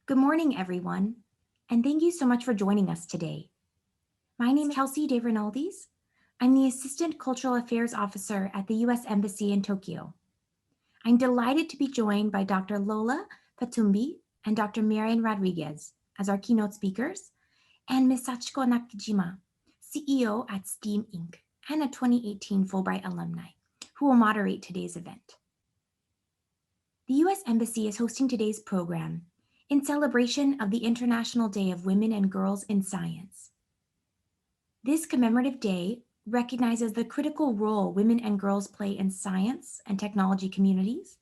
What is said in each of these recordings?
Good morning, everyone, and thank you so much for joining us today. My name is Kelsey De Rinaldis. I'm the Assistant Cultural Affairs Officer at the U.S. Embassy in Tokyo. I'm delighted to be joined by Dr. Lola Fatunmbi and Dr. Marian Rodriguez as our keynote speakers, and Ms. Sachiko Nakajima, CEO at STEAM Inc. and a 2018 Fulbright alumni, who will moderate today's event. The U.S. Embassy is hosting today's program in celebration of the International Day of Women and Girls in Science. This commemorative day recognizes the critical role women and girls play in science and technology communities,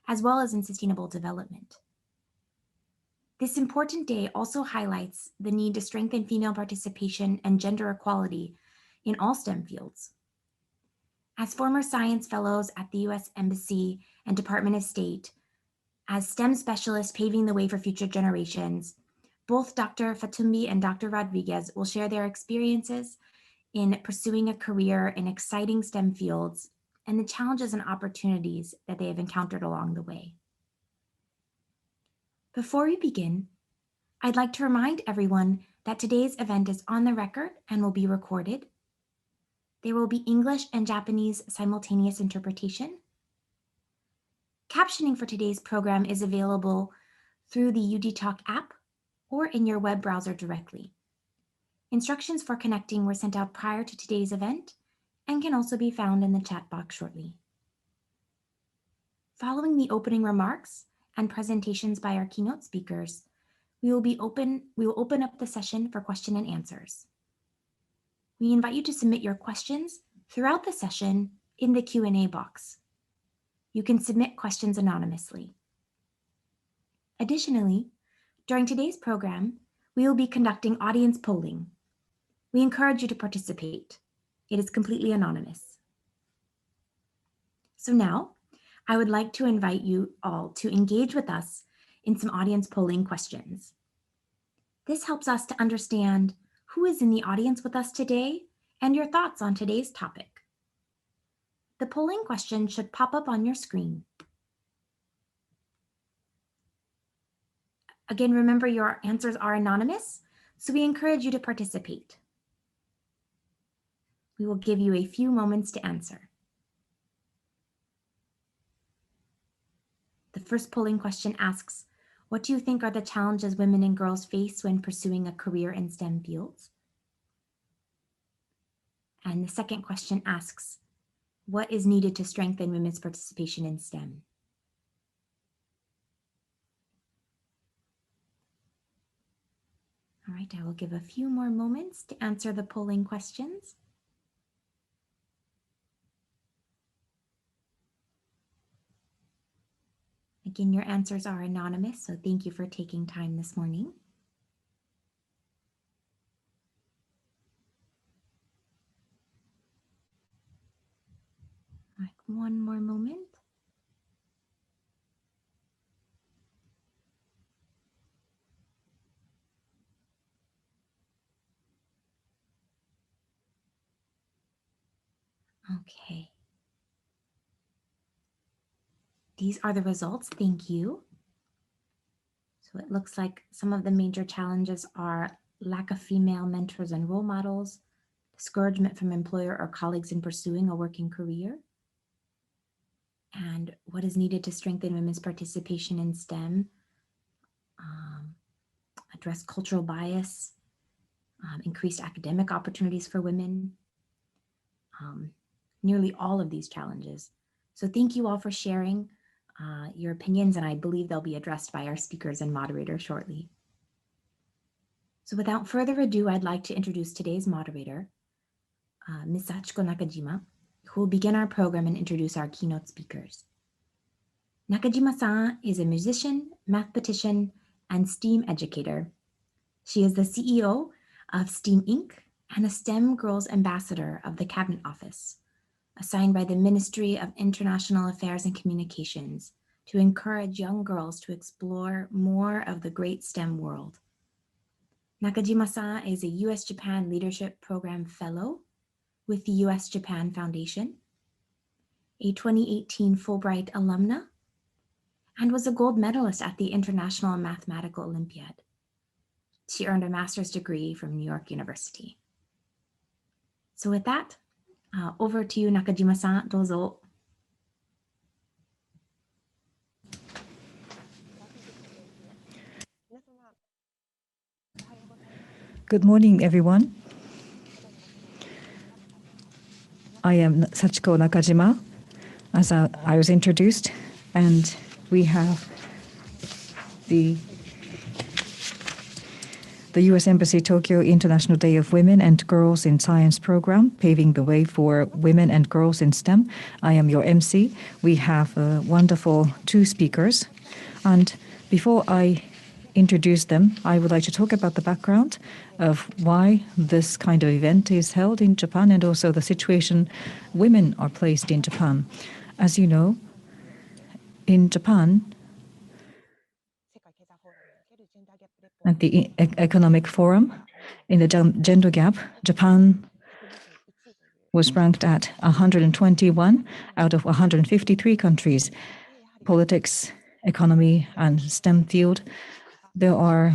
as well as in sustainable development. This important day also highlights the need to strengthen female participation and gender equality in all STEM fields. As former science fellows at the U.S. Embassy and Department of State, as STEM specialists paving the way for future generations, both Dr. Fatunmbi and Dr. Rodriguez will share their experiences in pursuing a career in exciting STEM fields and the challenges and opportunities that they have encountered along the way. Before we begin, I'd like to remind everyone that today's event is on the record and will be recorded. There will be English and Japanese simultaneous interpretation. Captioning for today's program is available through the UD Talk app or in your web browser directly. Instructions for connecting were sent out prior to today's event and can also be found in the chat box shortly. Following the opening remarks and presentations by our keynote speakers, we will open up the session for question and answers. We invite you to submit your questions throughout the session in the Q&A box. You can submit questions anonymously. Additionally, during today's program, we will be conducting audience polling. We encourage you to participate. It is completely anonymous. So now, I would like to invite you all to engage with us in some audience polling questions. This helps us to understand who is in the audience with us today and your thoughts on today's topic. The polling question should pop up on your screen. Again, remember your answers are anonymous, so we encourage you to participate. We will give you a few moments to answer. The first polling question asks, what do you think are the challenges women and girls face when pursuing a career in STEM fields? And the second question asks, what is needed to strengthen women's participation in STEM? All right, I will give a few more moments to answer the polling questions. Again, your answers are anonymous, so thank you for taking time this morning. All right, one more moment. Okay. These are the results. Thank you. So it looks like some of the major challenges are lack of female mentors and role models, discouragement from employer or colleagues in pursuing a working career, and what is needed to strengthen women's participation in STEM, address cultural bias, increased academic opportunities for women, nearly all of these challenges. So thank you all for sharing your opinions, and I believe they'll be addressed by our speakers and moderator shortly. So without further ado, I'd like to introduce today's moderator, Ms. Sachiko Nakajima, who will begin our program and introduce our keynote speakers. Nakajima-san is a musician, mathematician, and STEAM educator. She is the CEO of STEAM Inc. and a STEM Girls Ambassador of the Cabinet Office, assigned by the Ministry of International Affairs and Communications to encourage young girls to explore more of the great STEM world. Nakajima-san is a U.S.-Japan Leadership Program Fellow with the U.S.-Japan Foundation, a 2018 Fulbright alumna, and was a gold medalist at the International Mathematical Olympiad. She earned a master's degree from New York University. So with that, over to you, Nakajima-san, どうぞ. Good morning, everyone. I am Sachiko Nakajima, as I was introduced, and we have the U.S. Embassy Tokyo International Day of Women and Girls in Science program, paving the way for women and girls in STEM. I am your MC. We have wonderful two speakers, and before I introduce them, I would like to talk about the background of why this kind of event is held in Japan and also the situation women are placed in Japan. As you know, in Japan, at the Economic Forum, in the gender gap, Japan was ranked at 121 out of 153 countries. Politics, economy, and STEM field, there are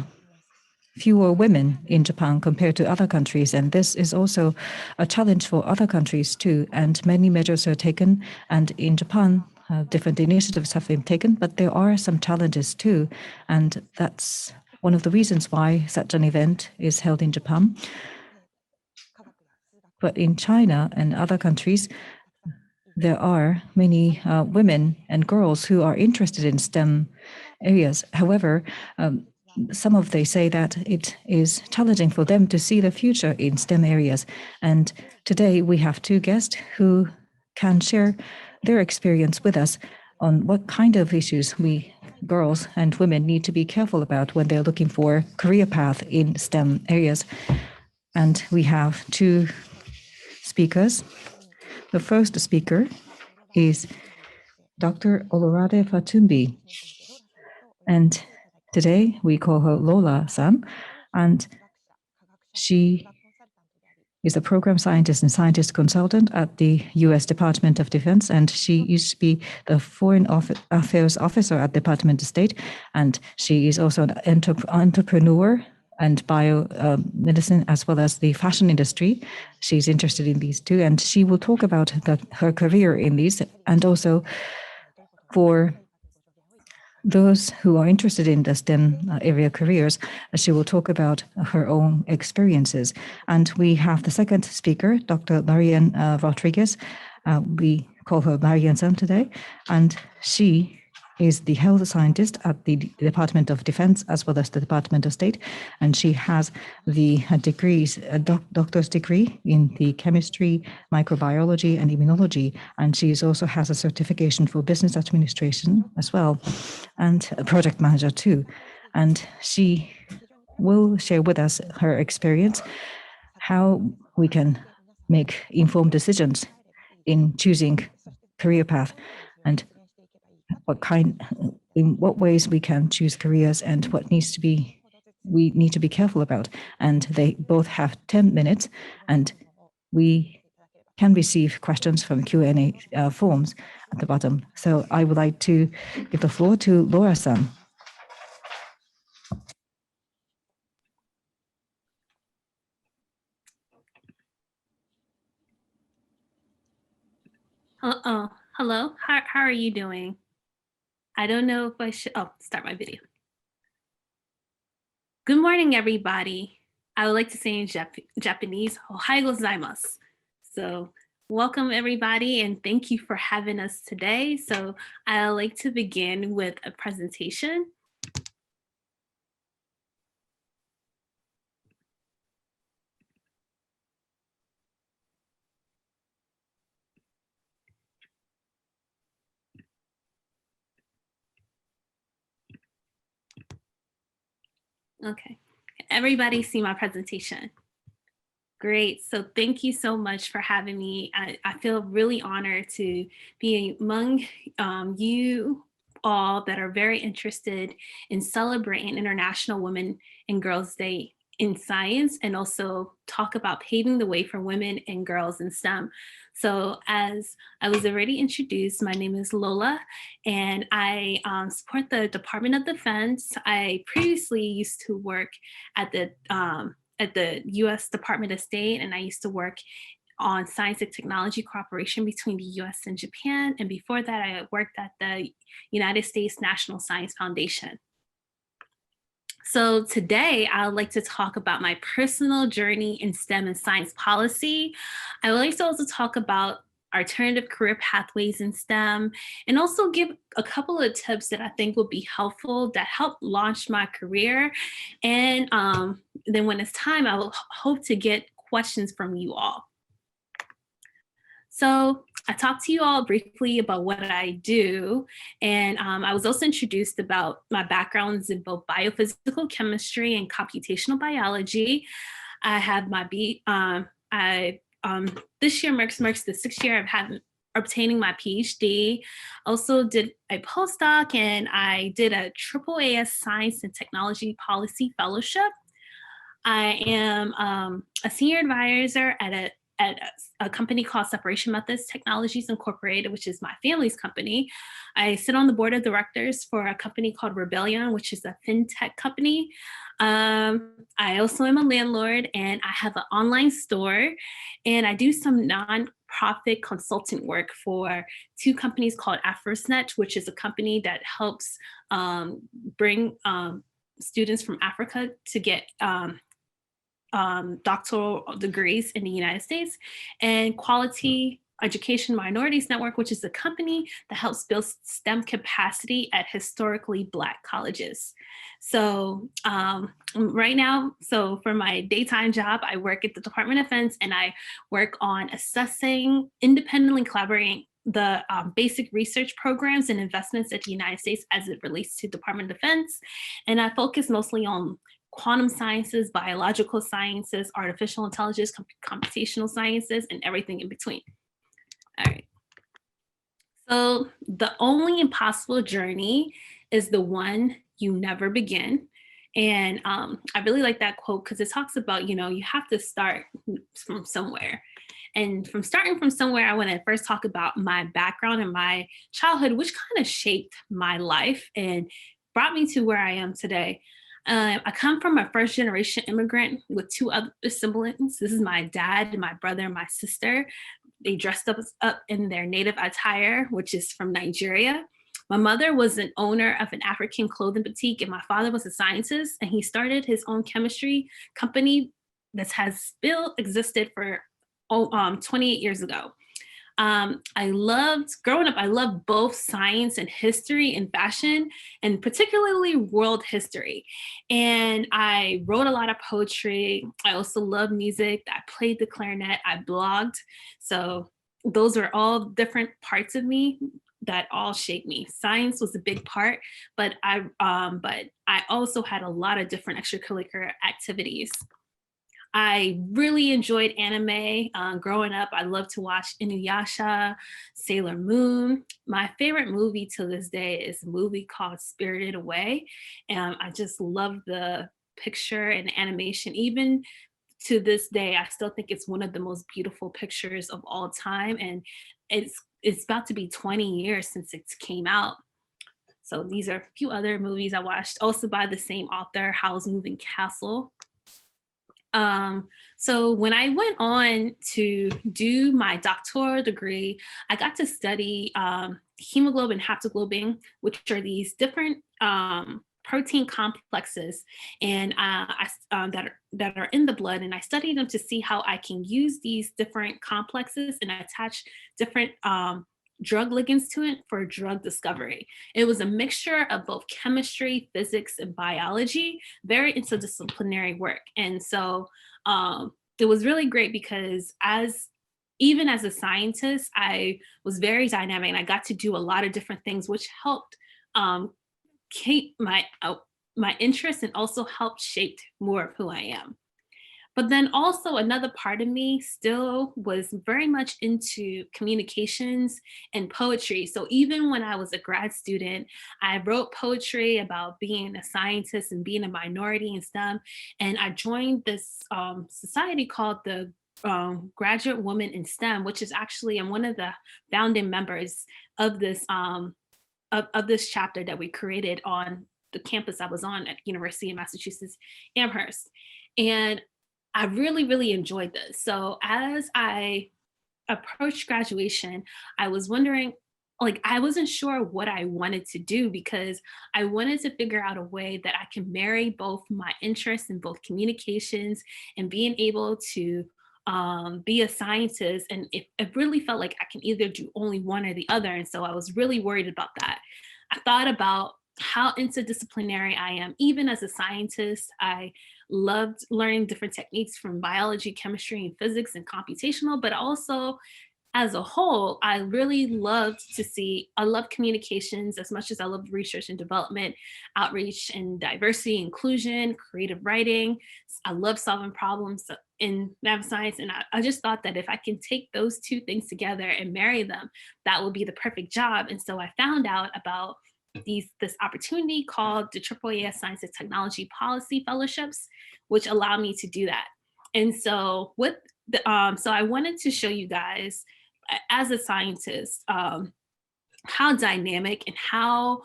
fewer women in Japan compared to other countries, and this is also a challenge for other countries too, and many measures are taken, and in Japan, different initiatives have been taken, but there are some challenges too, and that's one of the reasons why such an event is held in Japan. But in China and other countries, there are many women and girls who are interested in STEM areas. However, some of they say that it is challenging for them to see the future in STEM areas. And today we have two guests who can share their experience with us on what kind of issues we girls and women need to be careful about when they're looking for career path in STEM areas. And we have two speakers. The first speaker is Dr. Ololade Fatunmbi, and today we call her Lola-san, and she is a program scientist and scientist consultant at the U.S. Department of Defense, and she used to be the Foreign Affairs Officer at the Department of State, and she is also an entrepreneur and biomedicine as well as the fashion industry. She's interested in these two, and she will talk about her career in these, and also for those who are interested in the STEM area careers, she will talk about her own experiences. And we have the second speaker, Dr. Marian Rodriguez. We call her Marian-san today, and she is the health scientist at the Department of Defense as well as the Department of State, and she has the degrees, doctor's degree in the chemistry, microbiology, and immunology, and she also has a certification for business administration as well, and a project manager too. And she will share with us her experience, how we can make informed decisions in choosing career path, and in what ways we can choose careers and what we need to be careful about. And they both have 10 minutes, and we can receive questions from Q&A forms at the bottom. So I would like to give the floor to Laura-san. Hello, how are you doing? I don't know if I should, start my video. Good morning, everybody. I would like to say in Japanese, Ohayou gozaimasu. So welcome everybody, and thank you for having us today. So I'd like to begin with a presentation. Okay, everybody see my presentation? Great, so thank you so much for having me. I feel really honored to be among you all that are very interested in celebrating International Women and Girls Day in science and also talk about paving the way for women and girls in STEM. So as I was already introduced, my name is Lola, and I support the Department of Defense. I previously used to work at the U.S. Department of State, and I used to work on science and technology cooperation between the US and Japan. And before that, I worked at the United States National Science Foundation. So today, I would like to talk about my personal journey in STEM and science policy. I would like to also talk about alternative career pathways in STEM, and also give a couple of tips that I think will be helpful that help launch my career. And then when it's time, I will hope to get questions from you all. So I talked to you all briefly about what I do, and I was also introduced about my backgrounds in both biophysical chemistry and computational biology. I have my this year marks the 6th year of obtaining my PhD. Also did a postdoc, and I did a AAAS Science and Technology Policy Fellowship. I am a senior advisor at a company called Separation Methods Technologies Incorporated, which is my family's company. I sit on the board of directors for a company called Rebellion, which is a fintech company. I also am a landlord, and I have an online store, and I do some nonprofit consultant work for 2 companies called AfroSnet, which is a company that helps bring students from Africa to get doctoral degrees in the United States, and Quality Education Minorities Network, which is a company that helps build STEM capacity at historically Black colleges. So right now, so for my daytime job, I work at the Department of Defense, and I work on assessing, independently collaborating the basic research programs and investments at the United States as it relates to Department of Defense. And I focus mostly on quantum sciences, biological sciences, artificial intelligence, computational sciences, and everything in between. All right. So the only impossible journey is the one you never begin. And I really like that quote because it talks about, you have to start from somewhere. And from starting from somewhere, I want to first talk about my background and my childhood, which kind of shaped my life and brought me to where I am today. I come from a first generation immigrant with 2 other siblings. This is my dad, my brother, and my sister. They dressed up in their native attire, which is from Nigeria. My mother was an owner of an African clothing boutique, and my father was a scientist, and he started his own chemistry company that has still existed for 28 years ago. Growing up, I loved both science and history and fashion, and particularly world history. And I wrote a lot of poetry. I also love music. I played the clarinet. I blogged. So those are all different parts of me that all shaped me. Science was a big part, but I also had a lot of different extracurricular activities. I really enjoyed anime growing up. I loved to watch Inuyasha, Sailor Moon. My favorite movie to this day is a movie called Spirited Away. And I just love the picture and animation. Even to this day, I still think it's one of the most beautiful pictures of all time. And it's about to be 20 years since it came out. So these are a few other movies I watched, also by the same author, Howl's Moving Castle. So when I went on to do my doctoral degree, I got to study hemoglobin, haptoglobin, which are these different protein complexes and that are in the blood. And I studied them to see how I can use these different complexes and attach different drug ligands to it for drug discovery. It was a mixture of both chemistry, physics, and biology, very interdisciplinary work. And so it was really great because even as a scientist, I was very dynamic and I got to do a lot of different things, which helped keep my interest and also helped shape more of who I am. But then also another part of me still was very much into communications and poetry. So even when I was a grad student, I wrote poetry about being a scientist and being a minority in STEM. And I joined this society called the Graduate Woman in STEM, which is actually, I'm one of the founding members of this of this chapter that we created on the campus I was on at University of Massachusetts Amherst. And I really, really enjoyed this. So as I approached graduation, I was wondering, like, I wasn't sure what I wanted to do because I wanted to figure out a way that I can marry both my interests in both communications and being able to be a scientist. And it really felt like I can either do only one or the other. And so I was really worried about that. I thought about how interdisciplinary I am. Even as a scientist, I loved learning different techniques from biology, chemistry, and physics and computational, but also as a whole, I really loved to see, I love communications as much as I love research and development, outreach and diversity, inclusion, creative writing. I love solving problems in math science. And I just thought that if I can take those two things together and marry them, that would be the perfect job. And so I found out about this opportunity called the AAAS Science and Technology Policy Fellowships, which allow me to do that. And so so I wanted to show you guys as a scientist how dynamic and how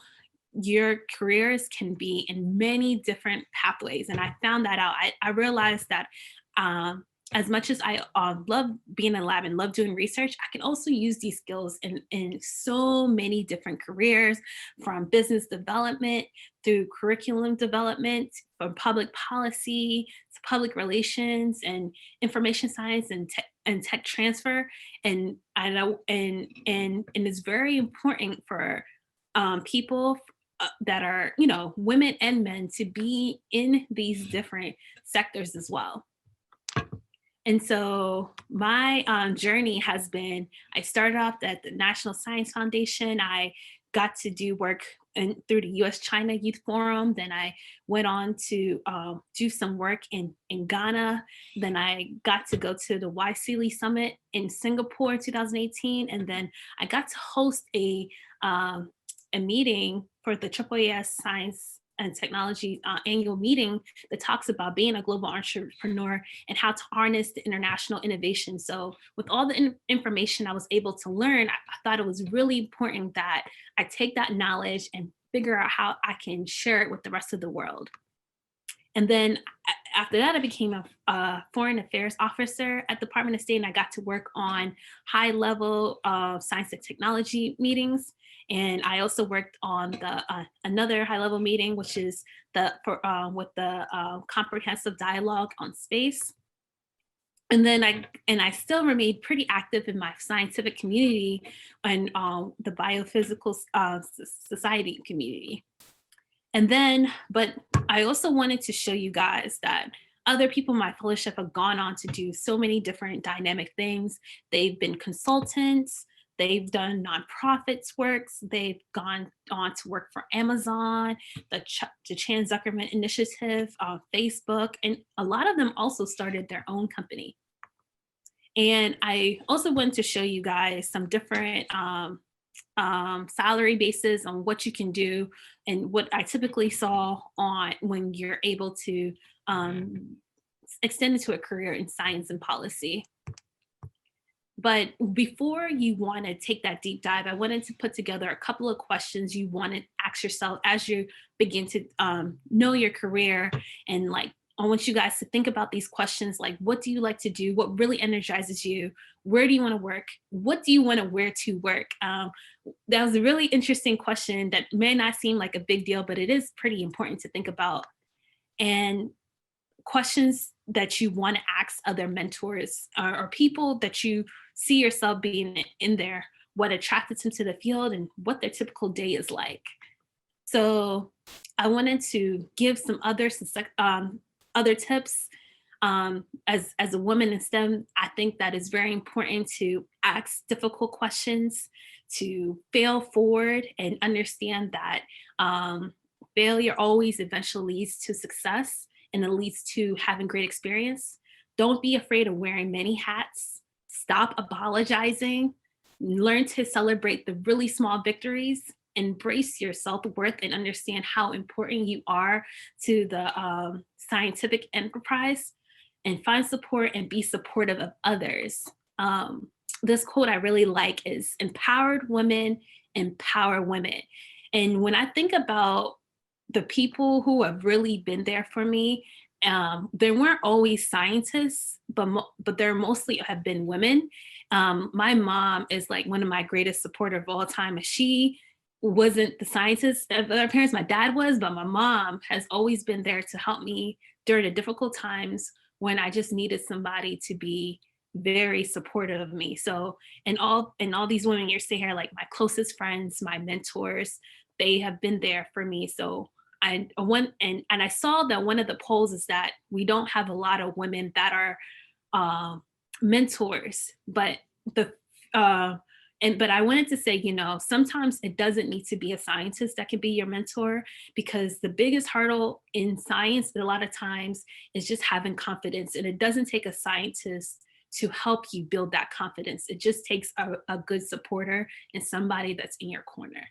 your careers can be in many different pathways. And I found that out. I realized that as much as I love being in a lab and love doing research, I can also use these skills in so many different careers, from business development through curriculum development, from public policy to public relations and information science and tech transfer. And I know, and it's very important for people that are, you know, women and men to be in these different sectors as well. And so my journey has been, I started off at the National Science Foundation. I got to do work through the US-China Youth Forum. Then I went on to do some work in Ghana. Then I got to go to the YSEALI Summit in Singapore in 2018. And then I got to host a meeting for the AAAS Science and Technology annual meeting that talks about being a global entrepreneur and how to harness the international innovation. So with all the information I was able to learn, I thought it was really important that I take that knowledge and figure out how I can share it with the rest of the world. And then after that, I became a foreign affairs officer at the Department of State, and I got to work on high level science and technology meetings. And I also worked on the another high level meeting, which is with the Comprehensive Dialogue on Space. And then I still remained pretty active in my scientific community and the biophysical society community. And then, but I also wanted to show you guys that other people in my fellowship have gone on to do so many different dynamic things. They've been consultants, they've done nonprofits works, they've gone on to work for Amazon, the Chan Zuckerman Initiative, Facebook, and a lot of them also started their own company. And I also wanted to show you guys some different salary basis on what you can do and what I typically saw on when you're able to extend into a career in science and policy. But before you want to take that deep dive, I wanted to put together a couple of questions you want to ask yourself as you begin to know your career. And like, I want you guys to think about these questions, like, what do you like to do? What really energizes you? Where do you want to work? What do you want to wear to work? That was a really interesting question that may not seem like a big deal, but it is pretty important to think about. And questions that you want to ask other mentors or people that you see yourself being in there, what attracted them to the field and what their typical day is like. So I wanted to give some other tips. As a woman in STEM, I think that is very important to ask difficult questions, to fail forward and understand that failure always eventually leads to success and it leads to having great experience. Don't be afraid of wearing many hats. Stop apologizing. Learn to celebrate the really small victories. Embrace your self-worth and understand how important you are to the scientific enterprise, and find support and be supportive of others. This quote I really like is, empowered women empower women. And when I think about the people who have really been there for me, they weren't always scientists, but they're mostly have been women. My mom is like one of my greatest supporters of all time. She wasn't the scientist of their parents, my dad was, but my mom has always been there to help me during the difficult times when I just needed somebody to be very supportive of me. So, and all these women you're seeing here, like my closest friends, my mentors, they have been there for me. So I saw that one of the polls is that we don't have a lot of women that are mentors, but but I wanted to say, you know, sometimes it doesn't need to be a scientist that can be your mentor, because the biggest hurdle in science a lot of times is just having confidence. And it doesn't take a scientist to help you build that confidence. It just takes a good supporter and somebody that's in your corner.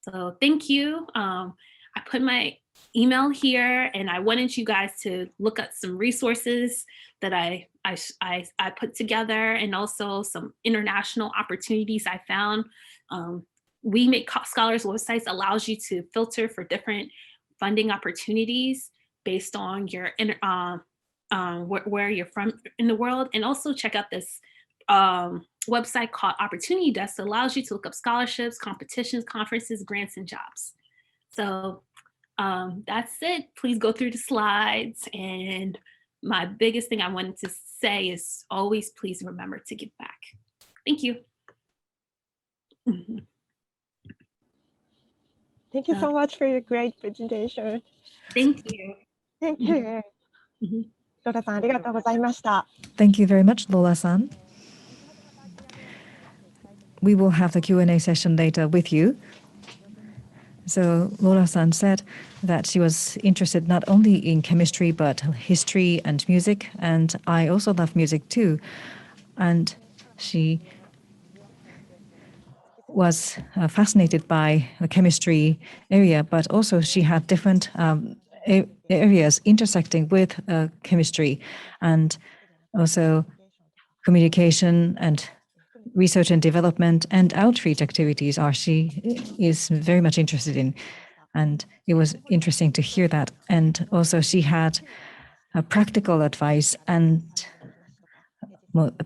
So thank you. I put my email here, and I wanted you guys to look at some resources that I put together, and also some international opportunities I found. We Make Scholars websites allows you to filter for different funding opportunities based on your where you're from in the world, and also check out this website called Opportunity Desk that allows you to look up scholarships, competitions, conferences, grants, and jobs. So that's it. Please go through the slides. And my biggest thing I wanted to say is always please remember to give back. Thank you. Thank you so much for your great presentation. Thank you. Thank you. ロラさん、ありがとうございました。Thank you very much, Lola-san. We will have the Q&A session later with you. So Lola-san said that she was interested not only in chemistry, but history and music. And I also love music too. And she was fascinated by the chemistry area, but also she had different areas intersecting with chemistry, and also communication and research and development and outreach activities she is very much interested in. And it was interesting to hear that. And also she had practical advice and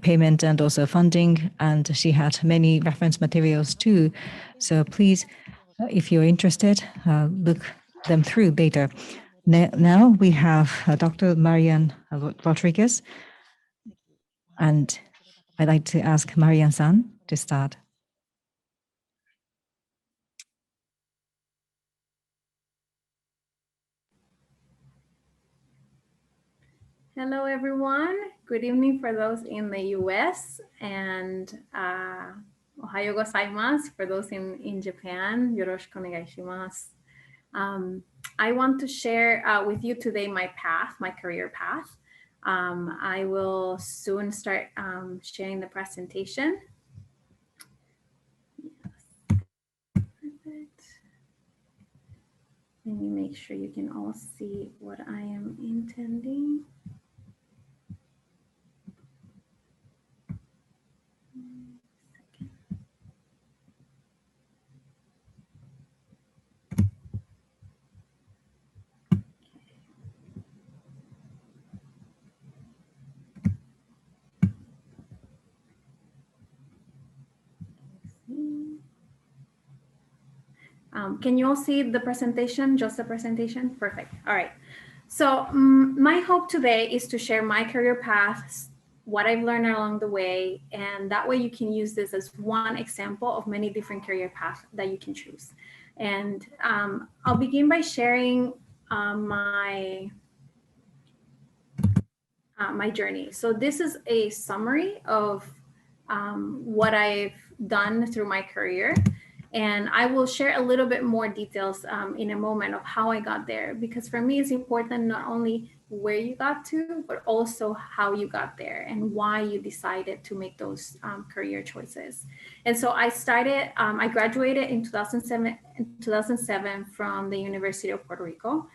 payment and also funding, and she had many reference materials too. So please, if you're interested, look them through later. Now we have Dr. Marian Rodriguez, and I'd like to ask Marian-san to start. Hello, everyone. Good evening for those in the US, and ohayo gozaimasu for those in Japan. Yoroshiku onegai shimasu. I want to share with you today my path, my career path. I will soon start sharing the presentation. Perfect. Let me make sure you can all see what I am intending. Can you all see the presentation, just the presentation? Perfect. All right. So my hope today is to share my career paths, what I've learned along the way, and that way you can use this as one example of many different career paths that you can choose. And I'll begin by sharing my journey. So this is a summary of what I've done through my career. And I will share a little bit more details in a moment of how I got there, because for me, it's important not only where you got to, but also how you got there and why you decided to make those career choices. And so I graduated in 2007 from the University of Puerto Rico.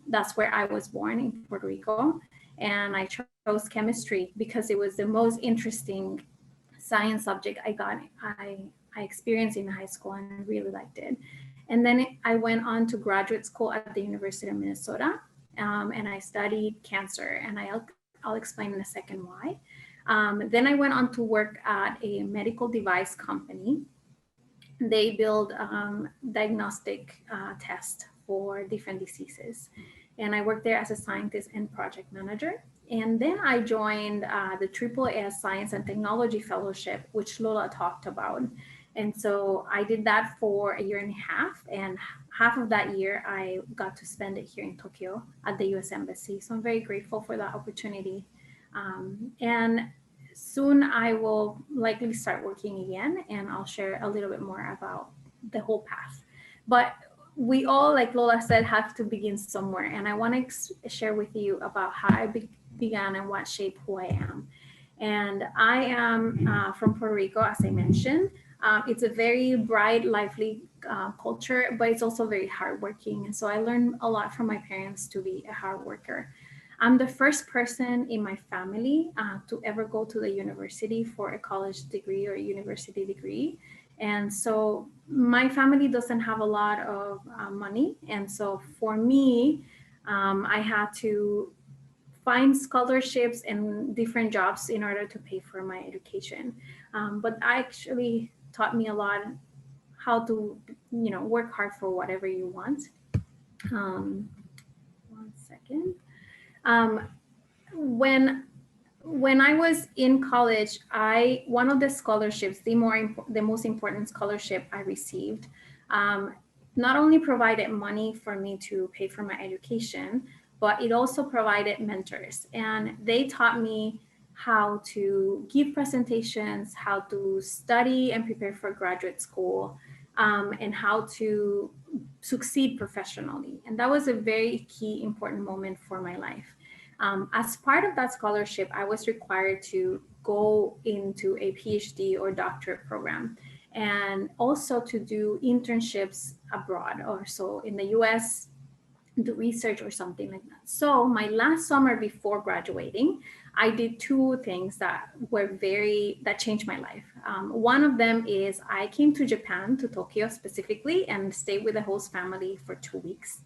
That's where I was born, in Puerto Rico. And I chose chemistry because it was the most interesting science subject I experienced in high school, and I really liked it. And then I went on to graduate school at the University of Minnesota, and I studied cancer, and I'll explain in a second why. Then I went on to work at a medical device company. They build diagnostic tests for different diseases. And I worked there as a scientist and project manager. And then I joined the AAAS Science and Technology Fellowship, which Lola talked about. And so I did that for a year and a half. And half of that year, I got to spend it here in Tokyo at the US Embassy. So I'm very grateful for that opportunity. And soon I will likely start working again, and I'll share a little bit more about the whole path. But we all, like Lola said, have to begin somewhere. And I want to share with you about how I began and what shaped who I am. And I am from Puerto Rico, as I mentioned. It's a very bright, lively culture, but it's also very hardworking. And so I learned a lot from my parents to be a hard worker. I'm the first person in my family to ever go to the university for a college degree or a university degree. And so my family doesn't have a lot of money. And so for me, I had to find scholarships and different jobs in order to pay for my education. But I actually taught me a lot how to, work hard for whatever you want. 1 second. When I was in college, one of the scholarships, the most important scholarship I received, not only provided money for me to pay for my education, but it also provided mentors, and they taught me how to give presentations, how to study and prepare for graduate school, and how to succeed professionally. And that was a very key, important moment for my life. As part of that scholarship, I was required to go into a PhD or doctorate program, and also to do internships abroad, or so in the US, do research or something like that. So my last summer before graduating, I did two things that changed my life. One of them is I came to Japan, to Tokyo specifically, and stayed with the host family for 2 weeks.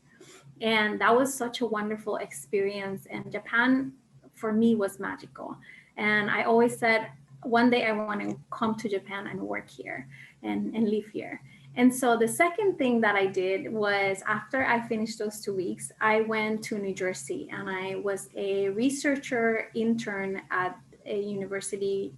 And that was such a wonderful experience. And Japan, for me, was magical. And I always said, one day I want to come to Japan and work here and live here. And so the second thing that I did was, after I finished those 2 weeks, I went to New Jersey, and I was a researcher intern at a university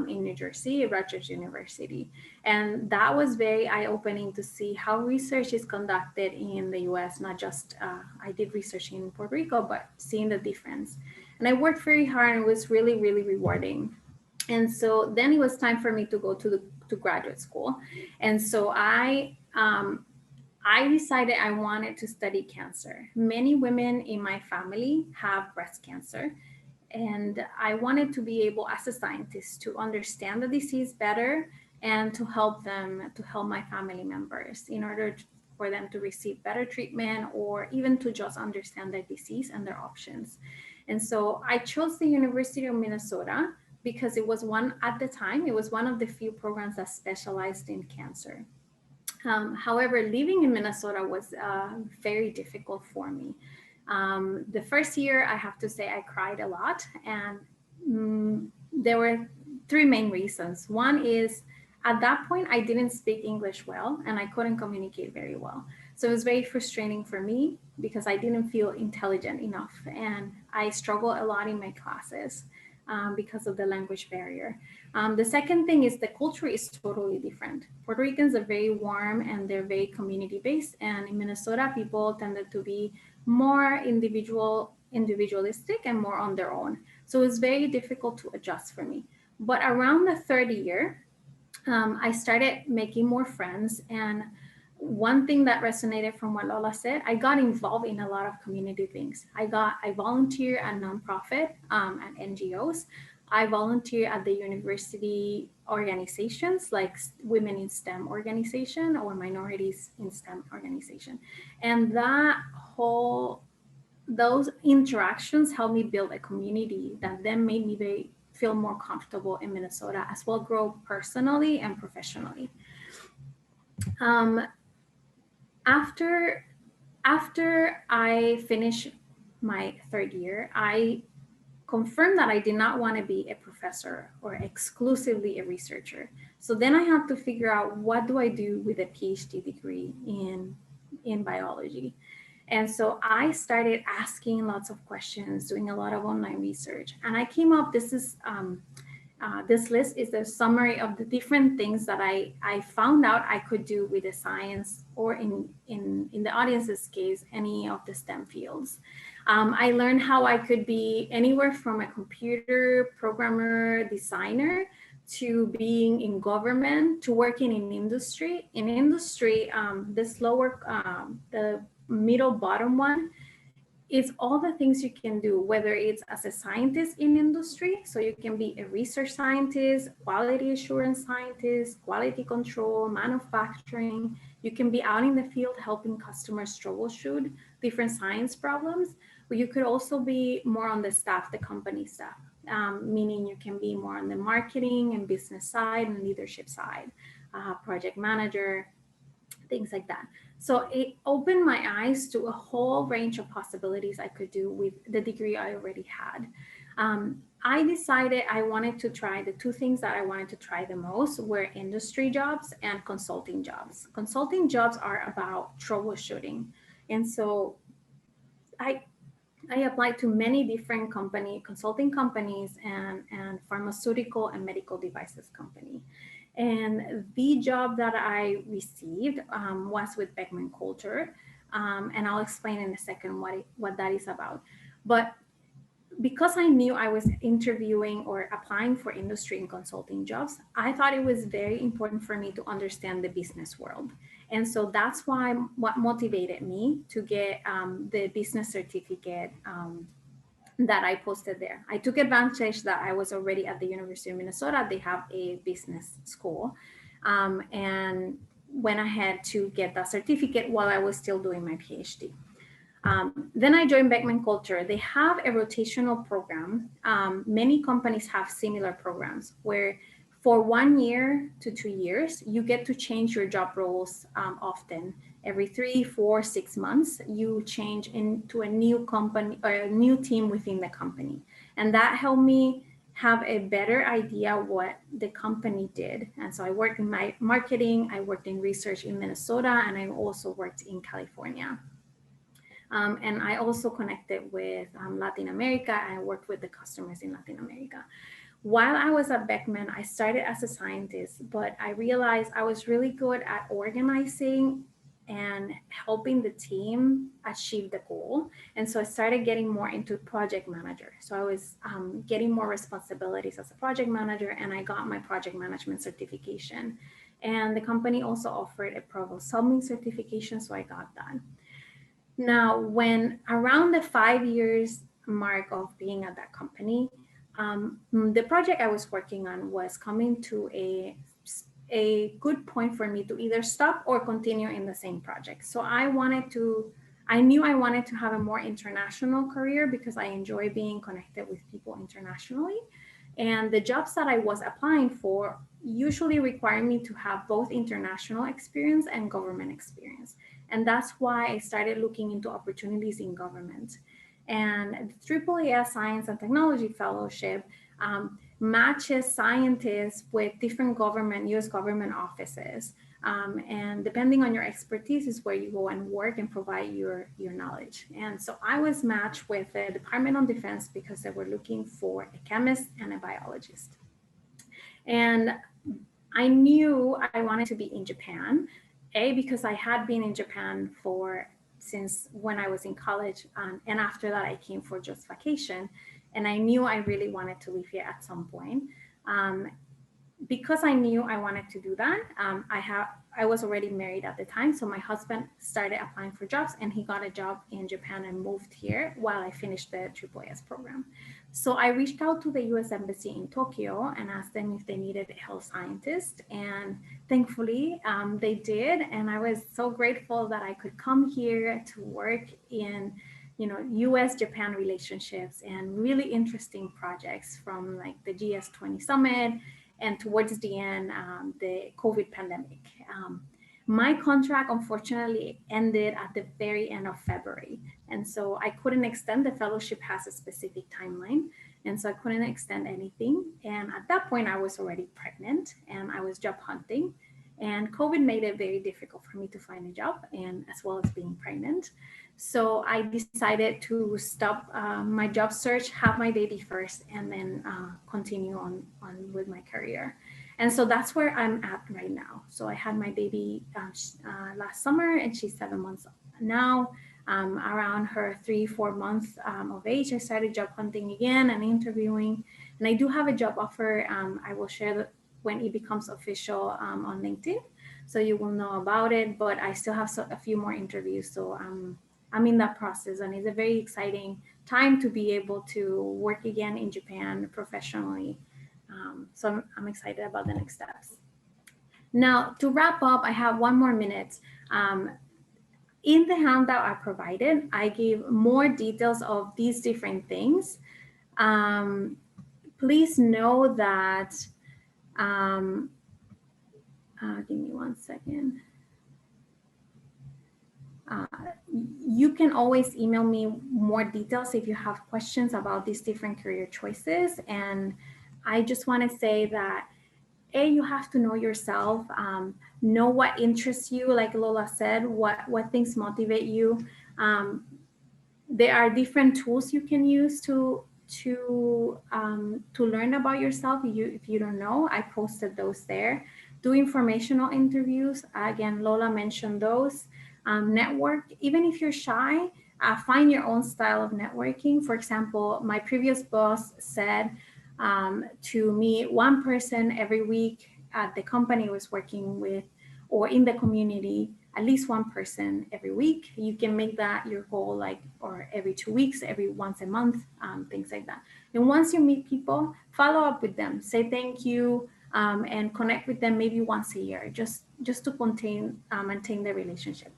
in New Jersey, Rutgers University. And that was very eye-opening to see how research is conducted in the US, not just, I did research in Puerto Rico, but seeing the difference. And I worked very hard, and it was really, really rewarding. And so then it was time for me to go to graduate school. And so I decided I wanted to study cancer. Many women in my family have breast cancer. And I wanted to be able, as a scientist, to understand the disease better and to help my family members in order for them to receive better treatment, or even to just understand their disease and their options. And so I chose the University of Minnesota because it was one of the few programs that specialized in cancer. However, living in Minnesota was very difficult for me. The first year, I have to say, I cried a lot, and there were three main reasons. One is, at that point, I didn't speak English well, and I couldn't communicate very well. So it was very frustrating for me because I didn't feel intelligent enough, and I struggled a lot in my classes because of the language barrier. The second thing is the culture is totally different. Puerto Ricans are very warm, and they're very community-based, and in Minnesota, people tended to be more individualistic and more on their own. So it's very difficult to adjust for me. But around the third year, I started making more friends. And one thing that resonated from what Lola said, I got involved in a lot of community things. I volunteer at nonprofit at NGOs. I volunteer at the university organizations like Women in STEM organization or Minorities in STEM organization. And those interactions helped me build a community that then made me feel more comfortable in Minnesota, as well grow personally and professionally. After I finished my third year, I confirmed that I did not want to be a professor or exclusively a researcher. So then I had to figure out, what do I do with a PhD degree in biology? And so I started asking lots of questions, doing a lot of online research. And I came up, this list is a summary of the different things that I found out I could do with the science, or in the audience's case, any of the STEM fields. I learned how I could be anywhere from a computer programmer, designer, to being in government, to working in industry. In industry, this lower, the middle bottom one, it's all the things you can do, whether it's as a scientist in industry, so you can be a research scientist, quality assurance scientist, quality control, manufacturing. You can be out in the field helping customers troubleshoot different science problems, but you could also be more on the staff, the company staff, meaning you can be more on the marketing and business side and leadership side, project manager, things like that. So it opened my eyes to a whole range of possibilities I could do with the degree I already had. I decided I wanted to try, the two things that I wanted to try the most were industry jobs and consulting jobs. Consulting jobs are about troubleshooting. And so I applied to many different consulting companies and pharmaceutical and medical devices company. And the job that I received was with Beckman Coulter. And I'll explain in a second what that is about. But because I knew I was interviewing or applying for industry and consulting jobs, I thought it was very important for me to understand the business world. And so that's why what motivated me to get the business certificate that I posted there. I took advantage that I was already at the University of Minnesota. They have a business school, and went ahead to get that certificate while I was still doing my PhD. Then I joined Beckman Coulter. They have a rotational program. Many companies have similar programs where for 1 year to 2 years, you get to change your job roles often. Every 3, 4, 6 months, you change into a new company or a new team within the company. And that helped me have a better idea what the company did. And so I worked in my marketing, I worked in research in Minnesota, and I also worked in California. And I also connected with Latin America, and I worked with the customers in Latin America. While I was at Beckman, I started as a scientist, but I realized I was really good at organizing and helping the team achieve the goal. And so I started getting more into project manager. So I was getting more responsibilities as a project manager, and I got my project management certification. And the company also offered a problem-solving certification, so I got that. Now, when around the 5 years mark of being at that company, the project I was working on was coming to a good point for me to either stop or continue in the same project. So I knew I wanted to have a more international career because I enjoy being connected with people internationally. And the jobs that I was applying for usually require me to have both international experience and government experience. And that's why I started looking into opportunities in government. And the AAAS Science and Technology Fellowship matches scientists with different US government offices. And depending on your expertise is where you go and work and provide your knowledge. And so I was matched with the Department of Defense because they were looking for a chemist and a biologist. And I knew I wanted to be in Japan, because I had been in Japan since when I was in college, and after that I came for just vacation, and I knew I really wanted to live here at some point. because I knew I wanted to do that, I was already married at the time. So my husband started applying for jobs and he got a job in Japan and moved here while I finished the AAAS program. So I reached out to the US Embassy in Tokyo and asked them if they needed a health scientist. And thankfully they did. And I was so grateful that I could come here to work in US-Japan relationships and really interesting projects from like the GS20 Summit and towards the end, the COVID pandemic. My contract unfortunately ended at the very end of February. And so I couldn't extend. The fellowship has a specific timeline. And so I couldn't extend anything. And at that point, I was already pregnant and I was job hunting. And COVID made it very difficult for me to find a job, and as well as being pregnant. So I decided to stop my job search, have my baby first, and then continue on with my career. And so that's where I'm at right now. So I had my baby last summer, and she's 7 months now. Around her 3-4 months of age, I started job hunting again and interviewing. And I do have a job offer. I will share that when it becomes official on LinkedIn, so you will know about it. But I still have a few more interviews, so I'm in that process, and it's a very exciting time to be able to work again in Japan professionally. So I'm excited about the next steps. Now, to wrap up, I have 1 more minute. In the handout I provided, I gave more details of these different things. Please know that, give me 1 second. You can always email me more details if you have questions about these different career choices. And I just want to say that, you have to know yourself, know what interests you, like Lola said, what things motivate you. There are different tools you can use to learn about yourself. If you don't know, I posted those there. Do informational interviews. Again, Lola mentioned those. Network, even if you're shy, find your own style of networking. For example, my previous boss said to meet 1 person every week at the company I was working with, or in the community, at least 1 person every week. You can make that your goal, like, or every 2 weeks, once a month, things like that. And once you meet people, follow up with them, say thank you, and connect with them maybe once a year, just to maintain the relationship.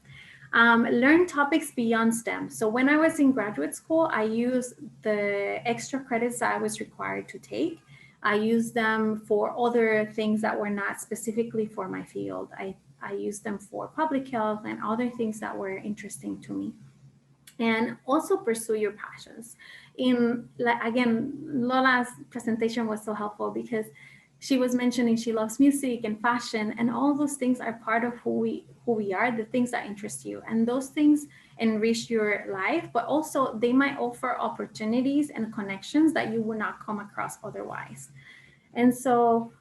Learn topics beyond STEM. So when I was in graduate school, I used the extra credits that I was required to take. I used them for other things that were not specifically for my field. I used them for public health and other things that were interesting to me. And also pursue your passions. Again, Lola's presentation was so helpful because she was mentioning she loves music and fashion, and all those things are part of who we are, the things that interest you. And those things enrich your life, but also they might offer opportunities and connections that you would not come across otherwise. And so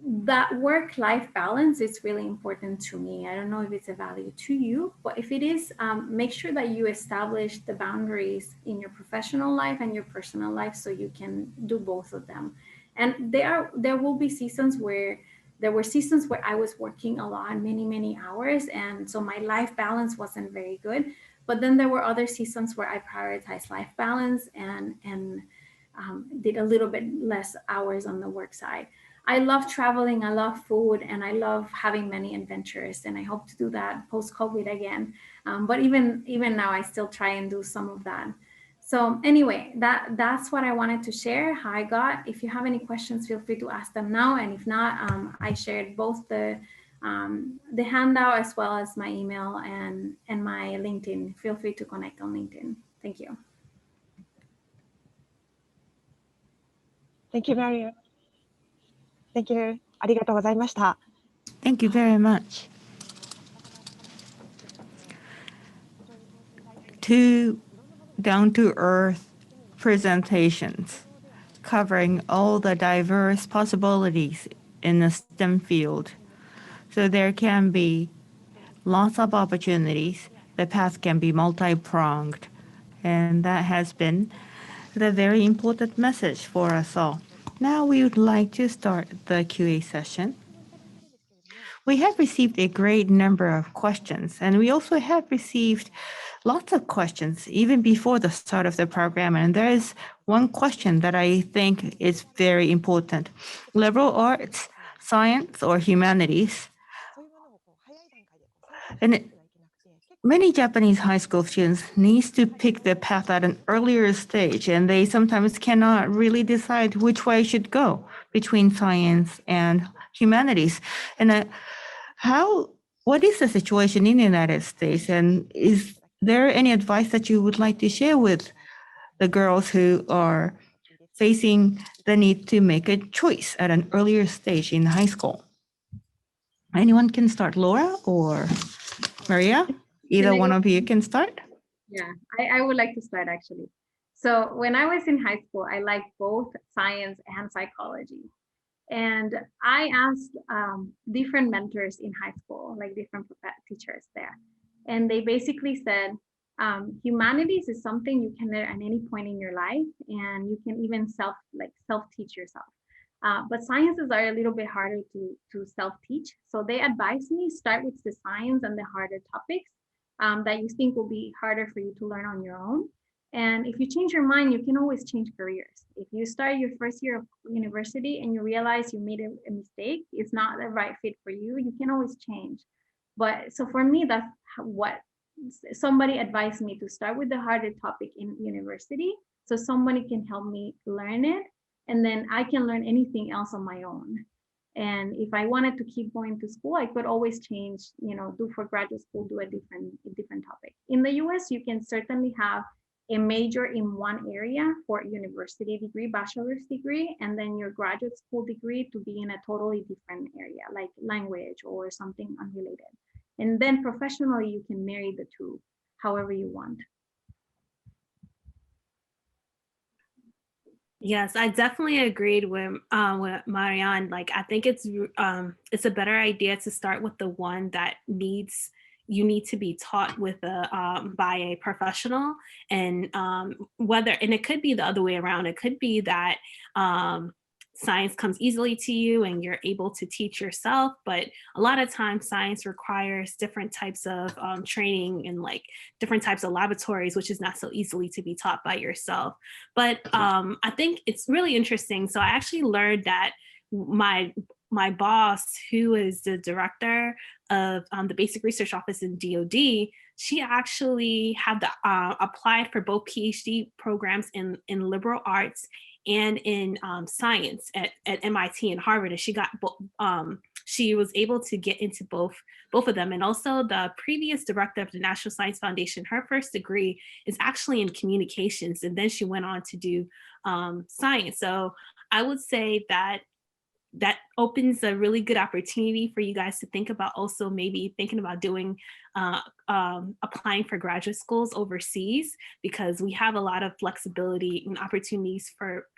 that work-life balance is really important to me. I don't know if it's a value to you, but if it is, make sure that you establish the boundaries in your professional life and your personal life so you can do both of them. And there will be seasons where I was working a lot, many hours, and so my life balance wasn't very good. But then there were other seasons where I prioritized life balance and did a little bit less hours on the work side. I love traveling, I love food, and I love having many adventures, and I hope to do that post-COVID again. But even now, I still try and do some of that. So anyway, that's what I wanted to share, how I got. If you have any questions, feel free to ask them now. And if not, I shared both the handout as well as my email and my LinkedIn. Feel free to connect on LinkedIn. Thank you. Thank you, Marian. Thank you. ありがとうございました。Thank you very much. 2 down-to-earth presentations covering all the diverse possibilities in the STEM field. So there can be lots of opportunities. The path can be multi-pronged. And that has been the very important message for us all. Now we would like to start the QA session. We have received a great number of questions, and we also have received lots of questions even before the start of the program. And there is one question that I think is very important. Liberal arts, science, or humanities? And many Japanese high school students need to pick their path at an earlier stage, and they sometimes cannot really decide which way should go between science and humanities. And what is the situation in the United States? And is there any advice that you would like to share with the girls who are facing the need to make a choice at an earlier stage in high school? Anyone can start, Laura or Maria? Either one of you can start. Yeah, I would like to start actually. So when I was in high school, I liked both science and psychology. And I asked different mentors in high school, like different teachers there. And they basically said, humanities is something you can learn at any point in your life, and you can even self-teach yourself. But sciences are a little bit harder to self-teach. So they advised me start with the science and the harder topics that you think will be harder for you to learn on your own. And if you change your mind, you can always change careers. If you start your first year of university and you realize you made a mistake, it's not the right fit for you, you can always change. But so for me, that's what somebody advised me, to start with the harder topic in university, so somebody can help me learn it, and then I can learn anything else on my own. And if I wanted to keep going to school, I could always change, do for graduate school, do a different topic. In the US, you can certainly have a major in one area for a university degree, bachelor's degree, and then your graduate school degree to be in a totally different area, like language or something unrelated. And then professionally, you can marry the two however you want. Yes, I definitely agreed with Marian. Like, I think it's a better idea to start with the one that you need to be taught with by a professional, and it could be the other way around. It could be that science comes easily to you and you're able to teach yourself, but a lot of times science requires different types of training and like different types of laboratories, which is not so easily to be taught by yourself. But I think it's really interesting. So I actually learned that my boss, who is the director of the Basic Research Office in DoD, she actually had applied for both PhD programs in liberal arts and in science at MIT and Harvard, and she was able to get into both of them. And also the previous director of the National Science Foundation, her first degree is actually in communications, and then she went on to do science. So I would say that opens a really good opportunity for you guys to think about also maybe thinking about doing applying for graduate schools overseas, because we have a lot of flexibility and opportunities for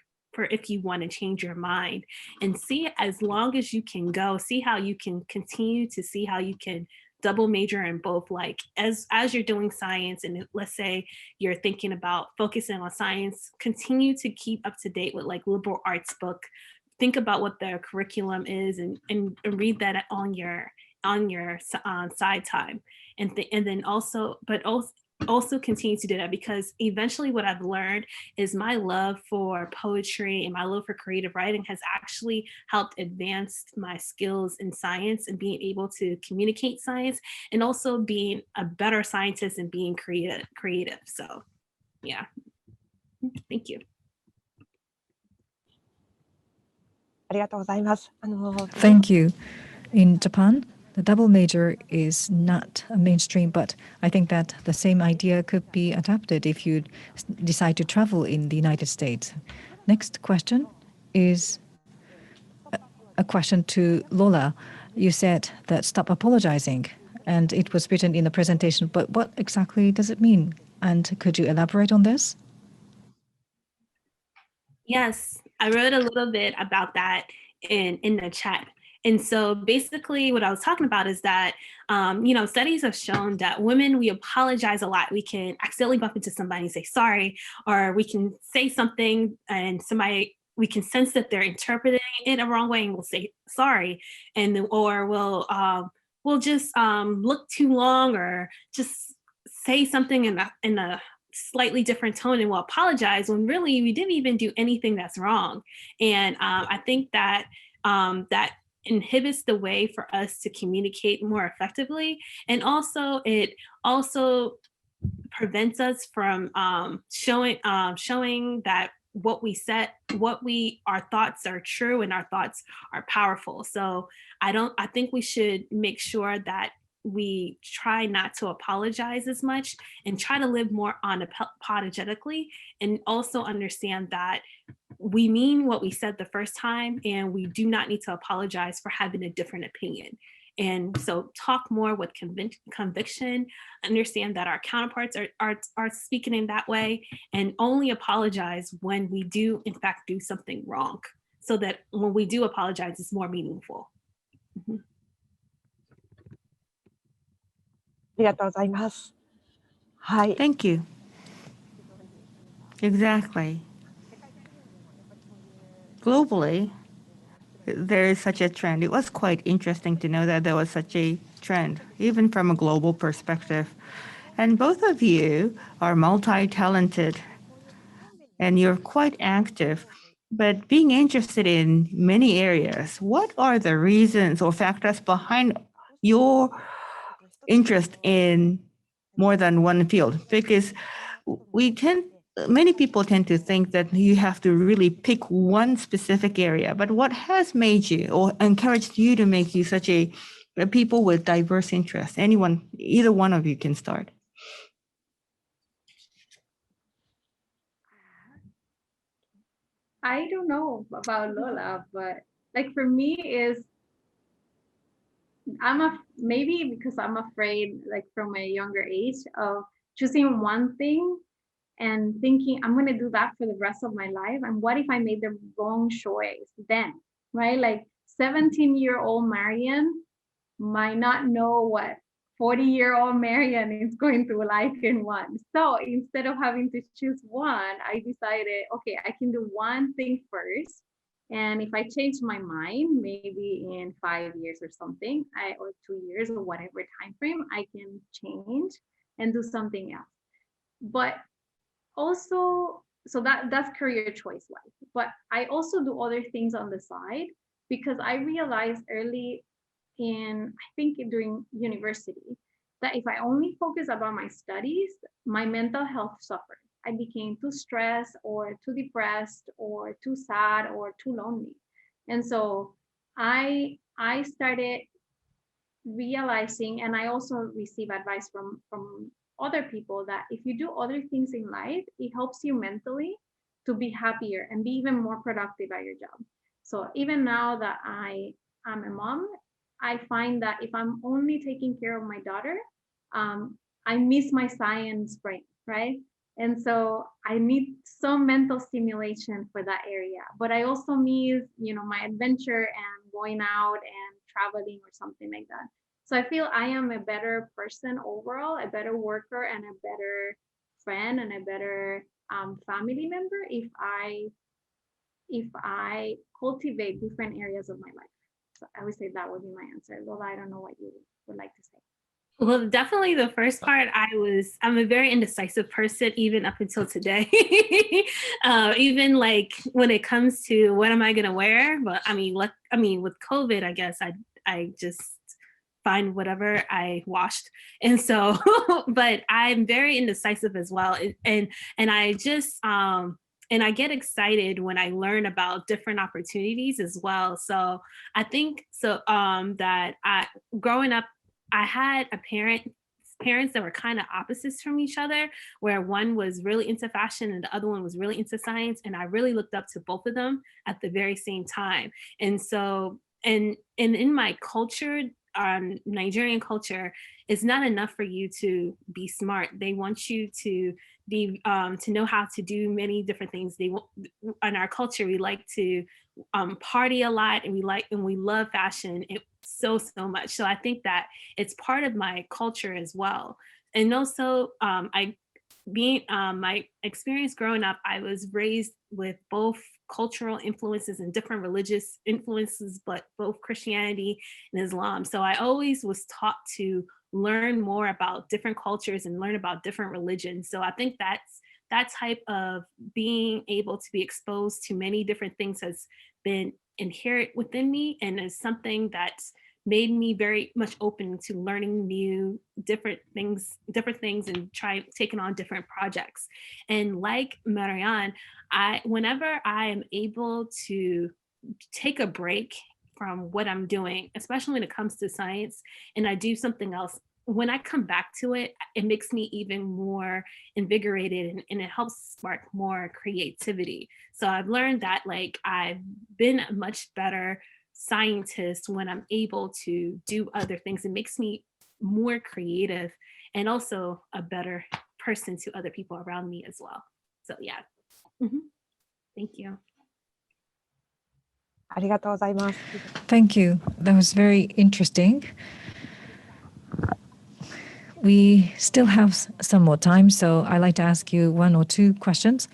if you want to change your mind, and see, as long as you can go, see how you can continue to see how you can double major in both. Like as you're doing science, and let's say you're thinking about focusing on science, continue to keep up to date with like liberal arts book. Think about what their curriculum is and read that on your side time, and then also continue to do that, because eventually what I've learned is my love for poetry and my love for creative writing has actually helped advance my skills in science and being able to communicate science, and also being a better scientist and being creative. So yeah, thank you. Thank you. In Japan, the double major is not mainstream, but I think that the same idea could be adapted if you decide to travel in the United States. Next question is a question to Lola. You said that stop apologizing, and it was written in the presentation, but what exactly does it mean? And could you elaborate on this? Yes, I wrote a little bit about that in the chat. And so basically what I was talking about is that, studies have shown that women, we apologize a lot. We can accidentally bump into somebody and say sorry, or we can say something and somebody we can sense that they're interpreting it a wrong way, and we'll say sorry, and then, or we'll just look too long, or just say something in a slightly different tone, and we'll apologize when really we didn't even do anything that's wrong. And I think that that inhibits the way for us to communicate more effectively, and also it also prevents us from showing that what we said, our thoughts are true and our thoughts are powerful. So I think we should make sure that we try not to apologize as much, and try to live more unapologetically, and also understand that we mean what we said the first time, and we do not need to apologize for having a different opinion. And so talk more with conviction, understand that our counterparts are speaking in that way, and only apologize when we do in fact do something wrong, so that when we do apologize, it's more meaningful. Mm-hmm. ありがとうございます。はい。 Thank you. Exactly. Globally, there is such a trend. It was quite interesting to know that there was such a trend, even from a global perspective. And both of you are multi-talented, and you're quite active. But being interested in many areas, what are the reasons or factors behind your interest in more than one field? Because many people tend to think that you have to really pick one specific area, but what has made you or encouraged you to make you such a people with diverse interests? Anyone, either one of you can start. I don't know about Lola, but like for me is maybe because I'm afraid, like from a younger age, of choosing one thing and thinking I'm gonna do that for the rest of my life. And what if I made the wrong choice then, right? Like 17-year-old Marian might not know what 40-year-old Marian is going through life in one. So instead of having to choose one, I decided, okay, I can do one thing first. And if I change my mind, maybe in 5 years or something, or 2 years or whatever time frame, I can change and do something else. But also, so that's career choice wise. But I also do other things on the side, because I realized early in, I think during university, that if I only focus about my studies, my mental health suffered. I became too stressed or too depressed or too sad or too lonely. And so I started realizing, and I also receive advice from other people, that if you do other things in life, it helps you mentally to be happier and be even more productive at your job. So even now that I am a mom, I find that if I'm only taking care of my daughter, I miss my science brain, right? And so I need some mental stimulation for that area. But I also miss, my adventure and going out and traveling or something like that. So I feel I am a better person overall, a better worker and a better friend and a better family member if I cultivate different areas of my life. So I would say that would be my answer. Lola, I don't know what you would like to say. Well, definitely the first part, I'm a very indecisive person, even up until today. Even like when it comes to what am I gonna wear? But I mean, with COVID, I guess I just find whatever I washed. And so, but I'm very indecisive as well. And I just, and I get excited when I learn about different opportunities as well. So I think that growing up, I had parents that were kind of opposites from each other, where one was really into fashion and the other one was really into science. And I really looked up to both of them at the very same time. And so, and in my culture, Nigerian culture, it's not enough for you to be smart. They want you to be to know how to do many different things. In our culture, we like to party a lot, and we love fashion so much. So I think that it's part of my culture as well. And also, my experience growing up, I was raised with both cultural influences and different religious influences, but both Christianity and Islam. So I always was taught to learn more about different cultures and learn about different religions. So I think that type of being able to be exposed to many different things has been inherent within me, and is something that's made me very much open to learning new different things and taking on different projects. And like Marian, whenever I am able to take a break from what I'm doing, especially when it comes to science, and I do something else, when I come back to it, it makes me even more invigorated, and it helps spark more creativity. So I've learned that like I've been a much better scientist when I'm able to do other things. It makes me more creative and also a better person to other people around me as well. So yeah. Thank you. ありがとうございます。 Thank you. That was very interesting. We still have some more time, so I'd like to ask you one or two questions.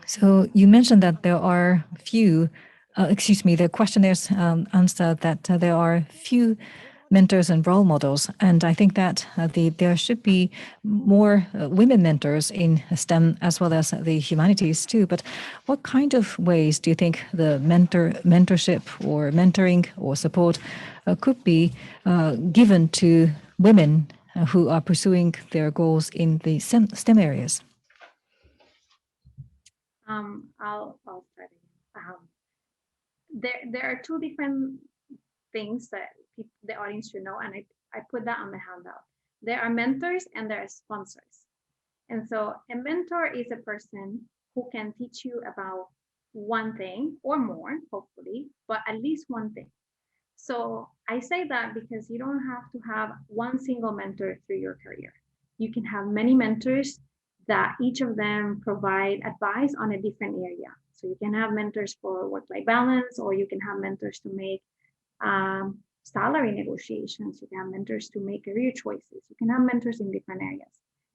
So you mentioned that there are few, the questionnaires answer that there are few mentors and role models, and I think that there should be more women mentors in STEM as well as the humanities too. But what kind of ways do you think the mentorship or mentoring or support could be given to women who are pursuing their goals in the STEM areas? I'll start again. There are two different things that the audience should know, and I put that on the handout. There are mentors and there are sponsors. And so a mentor is a person who can teach you about one thing or more, hopefully, but at least one thing. So I say that because you don't have to have one single mentor through your career. You can have many mentors that each of them provide advice on a different area. So you can have mentors for work-life balance, or you can have mentors to make salary negotiations. You can have mentors to make career choices. You can have mentors in different areas.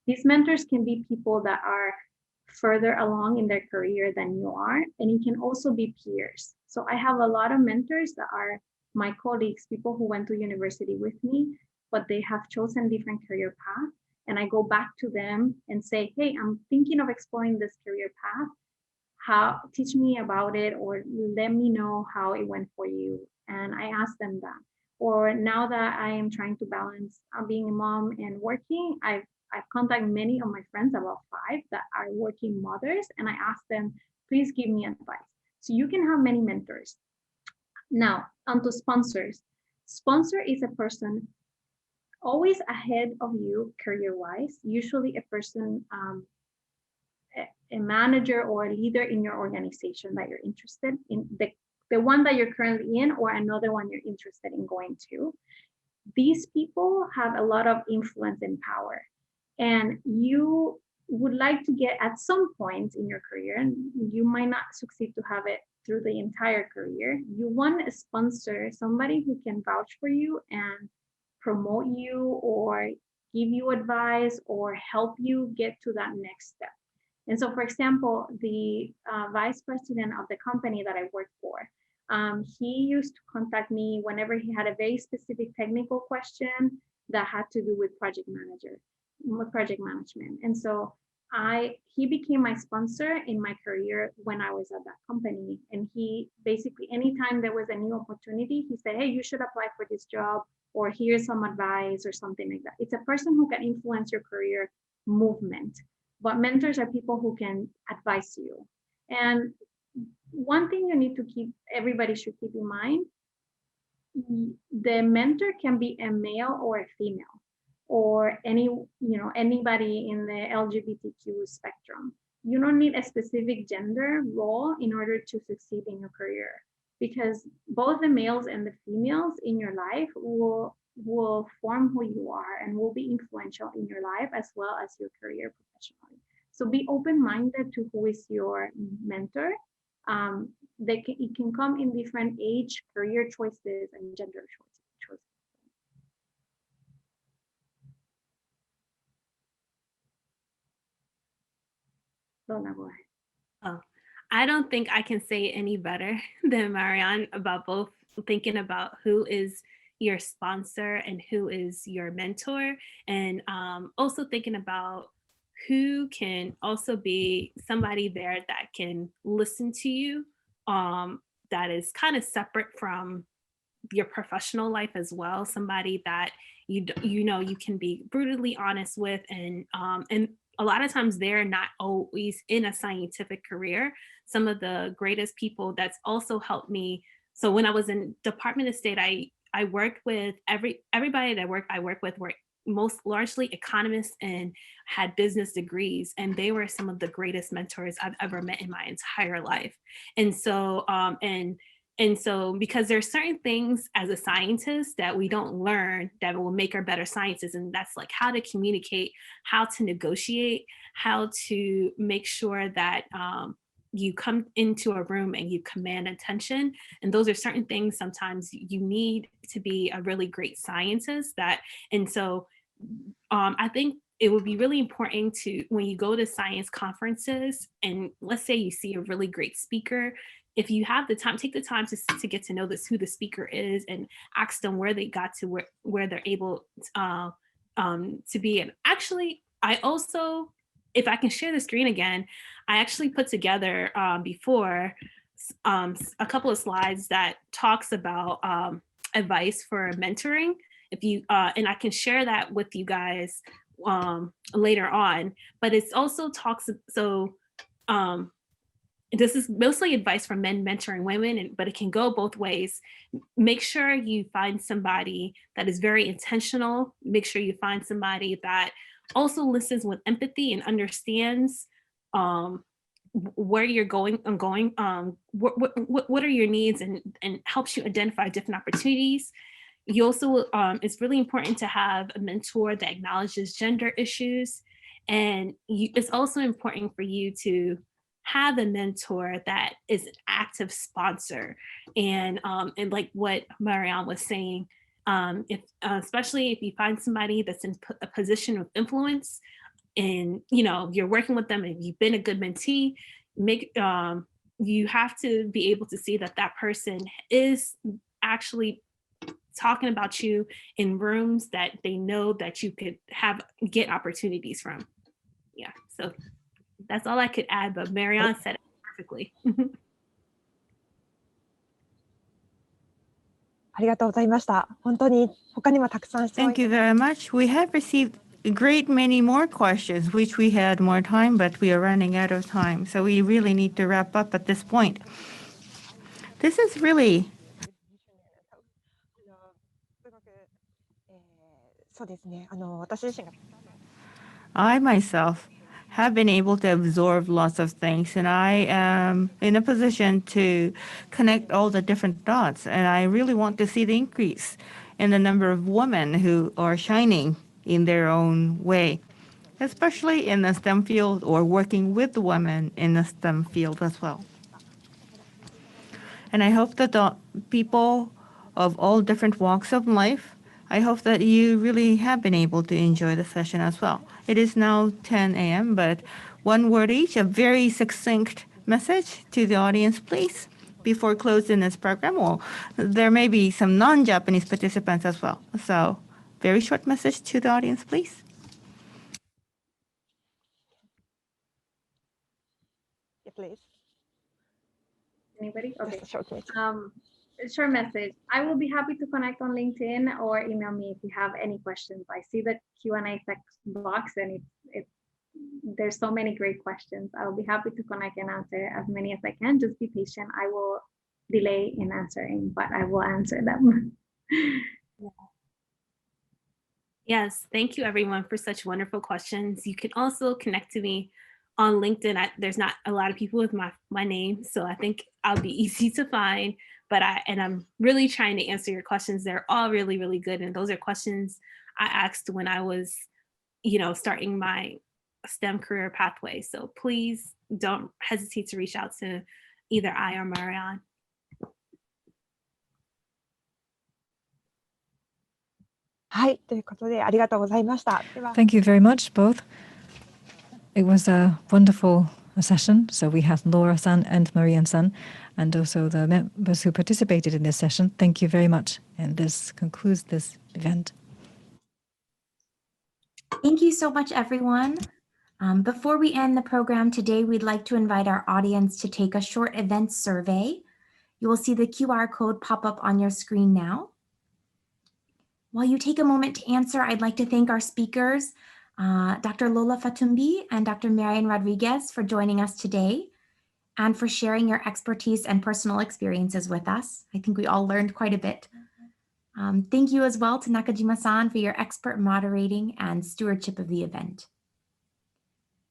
These mentors can be people that are further along in their career than you are, and it can also be peers. So I have a lot of mentors that are my colleagues, people who went to university with me, but they have chosen different career paths. And I go back to them and say, hey, I'm thinking of exploring this career path. Teach me about it, or let me know how it went for you. And I ask them that. Or now that I am trying to balance being a mom and working, I've contacted many of my friends, about 5 that are working mothers, and I ask them, please give me advice. So you can have many mentors. Now, onto sponsors. Sponsor is a person always ahead of you career-wise, usually a person, a manager or a leader in your organization that you're interested in, the one that you're currently in, or another one you're interested in going to. These people have a lot of influence and power, and you would like to get at some point in your career, and you might not succeed to have it through the entire career. You want a sponsor, somebody who can vouch for you and promote you or give you advice or help you get to that next step. And so, for example, the vice president of the company that I work for, he used to contact me whenever he had a very specific technical question that had to do with project management. And so he became my sponsor in my career when I was at that company. And he basically, anytime there was a new opportunity, he said, hey, you should apply for this job, or here's some advice or something like that. It's a person who can influence your career movement. But mentors are people who can advise you. And one thing you need to everybody should keep in mind, the mentor can be a male or a female, or anybody in the LGBTQ spectrum. You don't need a specific gender role in order to succeed in your career, because both the males and the females in your life will form who you are and will be influential in your life as well as your career professionally. So be open-minded to who is your mentor. It can come in different age, career choices, and gender choices. Lola, go ahead. Oh, I don't think I can say any better than Marian about both thinking about who is your sponsor and who is your mentor, and also thinking about who can also be somebody there that can listen to you, that is kind of separate from your professional life as well, somebody that you know you can be brutally honest with, and a lot of times they're not always in a scientific career. Some of the greatest people that's also helped me, so when I was in Department of State, I worked with everybody that I worked with were most largely economists and had business degrees, and they were some of the greatest mentors I've ever met in my entire life. And so and so, because there's certain things as a scientist that we don't learn that will make our better scientists, and that's like how to communicate, how to negotiate, how to make sure that you come into a room and you command attention. And those are certain things sometimes you need to be a really great scientist. And so I think it would be really important to, when you go to science conferences and let's say you see a really great speaker, if you have the time, take the time to get to know who the speaker is and ask them where they got to where they're able to be. And actually, I also, if I can share the screen again, I actually put together before a couple of slides that talks about advice for mentoring. If you and I can share that with you guys later on, but it's also talks, so this is mostly advice for men mentoring women, but it can go both ways. Make sure you find somebody that is very intentional. Make sure you find somebody that also listens with empathy and understands where you're going. What are your needs, and helps you identify different opportunities. You also, it's really important to have a mentor that acknowledges gender issues. And it's also important for you to have a mentor that is an active sponsor. And like what Marian was saying, if especially if you find somebody that's in a position of influence, and you're working with them and you've been a good mentee, you have to be able to see that that person is actually talking about you in rooms that they know that you could get opportunities from. Yeah, so that's all I could add, but Marian said it perfectly. ありがとうございました。本当に他にもたくさん質問 Thank you very much. We have received a great many more questions, which we had more time, but we are running out of time. So we really need to wrap up at this point. This is really すごく、そうですね。私自身が I myself have been able to absorb lots of things, and I am in a position to connect all the different dots. And I really want to see the increase in the number of women who are shining in their own way, especially in the STEM field or working with women in the STEM field as well. And I hope that the people of all different walks of life, I hope that you really have been able to enjoy the session as well. It is now 10 a.m., but one word each, a very succinct message to the audience, please, before closing this program. Or there may be some non-Japanese participants as well. So very short message to the audience, please. Yeah, please. Anybody? Just Okay. a short message. Short message. I will be happy to connect on LinkedIn or email me if you have any questions. I see the Q&A text box, and there's so many great questions. I will be happy to connect and answer as many as I can. Just be patient. I will delay in answering, but I will answer them. Yes, thank you everyone for such wonderful questions. You can also connect to me on LinkedIn. There's not a lot of people with my name, so I think I'll be easy to find, but I'm really trying to answer your questions. They're all really, really good. And those are questions I asked when I was, starting my STEM career pathway. So please don't hesitate to reach out to either I or Marian. Hi, ということでありがとうございました。では Thank you very much, both. It was a wonderful session. So we have Laura-san and Marian-san, and also the members who participated in this session. Thank you very much. And this concludes this event. Thank you so much, everyone. Before we end the program today, we'd like to invite our audience to take a short event survey. You will see the QR code pop up on your screen now. While you take a moment to answer, I'd like to thank our speakers, Dr. Ololade Fatunmbi and Dr. Marian Rodriguez, for joining us today and for sharing your expertise and personal experiences with us. I think we all learned quite a bit. Thank you as well to Nakajima-san for your expert moderating and stewardship of the event.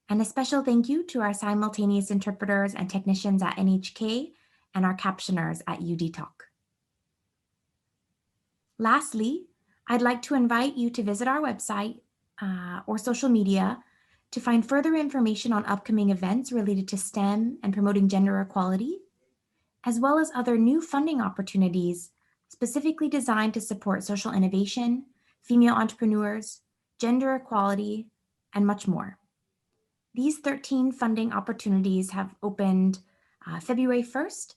And a special thank you to our simultaneous interpreters and technicians at NHK and our captioners at UD Talk. Lastly, I'd like to invite you to visit our website or social media to find further information on upcoming events related to STEM and promoting gender equality, as well as other new funding opportunities specifically designed to support social innovation, female entrepreneurs, gender equality, and much more. These 13 funding opportunities have opened February 1st,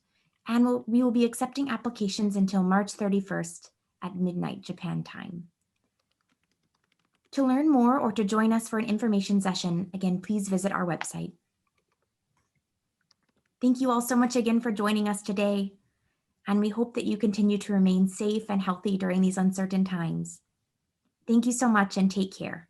and we will be accepting applications until March 31st at midnight Japan time. To learn more or to join us for an information session, again, please visit our website. Thank you all so much again for joining us today, and we hope that you continue to remain safe and healthy during these uncertain times. Thank you so much and take care.